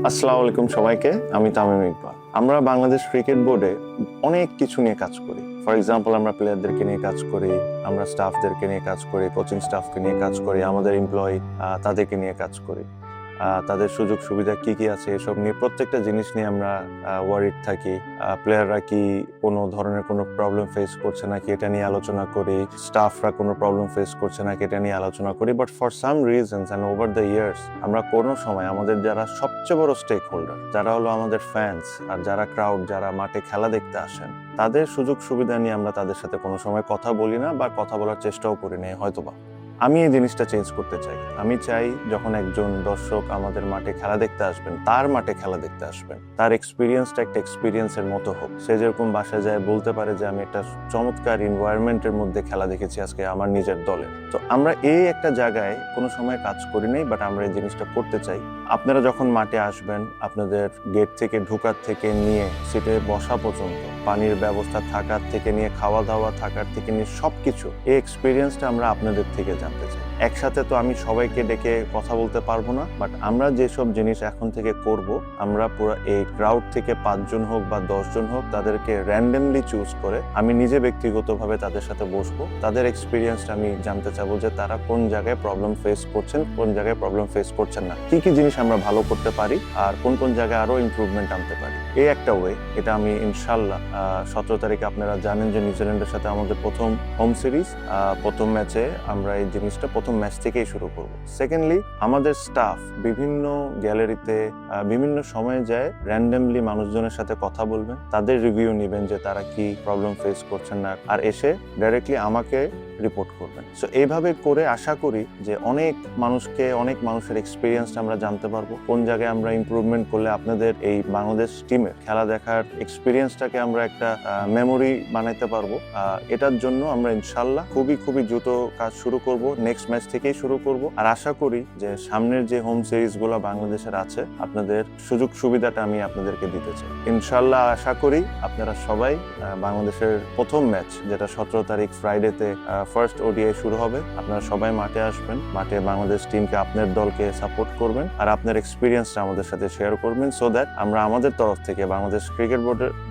আসসালামু আলাইকুম সবাইকে, আমি তামিম ইকবাল। আমরা বাংলাদেশ ক্রিকেট বোর্ডে অনেক কিছু নিয়ে কাজ করি। ফর এক্সাম্পল, আমরা প্লেয়ারদেরকে নিয়ে কাজ করি, আমরা স্টাফদেরকে নিয়ে কাজ করি, কোচিং স্টাফকে নিয়ে কাজ করি, আমাদের এমপ্লয়ি তাদেরকে নিয়ে কাজ করি। তাদের সুযোগ সুবিধা কি কি আছে এসব নিয়ে প্রত্যেকটা জিনিস নিয়ে আমরা ওয়ারিড থাকি। প্লেয়াররা কি কোনো ধরনের কোনো প্রবলেম ফেস করছে নাকি এটা নিয়ে আলোচনা করি, স্টাফরা কোনো প্রবলেম ফেস করছে নাকি এটা নিয়ে আলোচনা করি। But for some reasons and over the years আমরা কোনো সময় আমাদের যারা সবচেয়ে বড় স্টেক হোল্ডার, যারা হলো আমাদের ফ্যান্স আর যারা ক্রাউড, যারা মাঠে খেলা দেখতে আসেন, তাদের সুযোগ সুবিধা নিয়ে আমরা তাদের সাথে কোনো সময় কথা বলি না বা কথা বলার চেষ্টাও করি না। হয়তোবা আমি এই জিনিসটা চেঞ্জ করতে চাই। আমি চাই যখন একজন দর্শক আমাদের মাঠে খেলা দেখতে আসবেন, তার মাঠে খেলা দেখতে আসবেন, তার এক্সপিরিয়েন্সটা একটা এক্সপিরিয়েন্সের মতো হোক। সে যেরকম বাসায় যায় বলতে পারে যে আমি একটা চমৎকার এনভায়রনমেন্টের মধ্যে খেলা দেখেছি আজকে আমার নিজের দলের। তো আমরা এই একটা জায়গায় কোনো সময় কাজ করি নাই, বাট আমরা এই জিনিসটা করতে চাই। আপনারা যখন মাঠে আসবেন, আপনাদের গেট থেকে ঢোকার থেকে নিয়ে সিটে বসা পর্যন্ত, পানির ব্যবস্থা থাকার থেকে নিয়ে খাওয়া দাওয়া থাকার থেকে নিয়ে সবকিছু, এই এক্সপিরিয়েন্সটা আমরা আপনাদের থেকে জানতে চাই। একসাথে তো আমি সবাইকে ডেকে কথা বলতে পারবো না, বাট আমরা যেসব জিনিস এখন থেকে করব, আমরা পুরো এই ক্রাউড থেকে 5 জন হোক বা 10 জন হোক, তাদেরকে র্যান্ডমলি চুজ করে আমি নিজে ব্যক্তিগতভাবে তাদের সাথে বসবো। তাদের এক্সপিরিয়েন্সটা আমি জানতে চাবো যে তারা কোন জায়গায় প্রবলেম ফেস করছেন, কোন জায়গায় প্রবলেম ফেস করছেন না, কি কি জিনিস আমরা ভালো করতে পারি আর কোন কোন জায়গায় আরো ইমপ্রুভমেন্ট আনতে পারি। এই একটা ওয়ে। এটা আমি ইনশাল্লাহ 17 তারিখে, আপনারা জানেন যে নিউজিল্যান্ডের সাথে আমাদের প্রথম হোম সিরিজ, প্রথম ম্যাচে আমরা এই জিনিসটা প্রথম ম্যাচ থেকেই শুরু করব। সেকেন্ডলি, আমাদের স্টাফ বিভিন্ন গ্যালারিতে বিভিন্ন সময়ে যায়, র্যান্ডমলি মানুষজনের সাথে কথা বলবেন, তাদের রিভিউ নেবেন যে তারা কি প্রবলেম ফেস করছেন না, আর এসে ডাইরেক্টলি আমাকে রিপোর্ট করবেন। সো এইভাবে করে আশা করি যে অনেক মানুষের এক্সপিরিয়েন্সটা আমরা জানতে পারবো, কোন জায়গায় আমরা ইমপ্রুভমেন্ট করলে আপনাদের এই বাংলাদেশ টিমের খেলা দেখার এক্সপিরিয়েন্সটাকে আমরা একটা মেমোরি বানাইতে পারবো। এটার জন্য আমরা ইনশাল্লাহ খুবই দ্রুত কাজ শুরু করব, নেক্সট ম্যাচ থেকেই শুরু করব। আর আশা করি যে সামনের যে হোম সিরিজ গুলো বাংলাদেশের আছে, আপনাদের সুযোগ সুবিধাটা আমি আপনাদেরকে দিতে চাই। ইনশাল্লাহ আশা করি আপনারা সবাই বাংলাদেশের প্রথম ম্যাচ, যেটা 17 তারিখ ফ্রাইডেতে ফার্স্ট ওডিআই শুরু হবে, আপনারা সবাই মাঠে আসবেন, মাঠে বাংলাদেশ টিমকে, আপনার দলকে সাপোর্ট করবেন আর আপনার এক্সপিরিয়েন্সটা আমাদের সাথে শেয়ার করবেন, সো দ্যাট আমরা আমাদের তরফ থেকে, বাংলাদেশ ক্রিকেট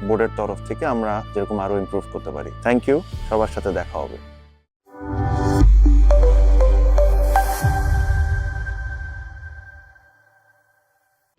বোর্ডের তরফ থেকে আমরা যেরকম আরো ইমপ্রুভ করতে পারি। থ্যাংক ইউ, সবার সাথে দেখা হবে।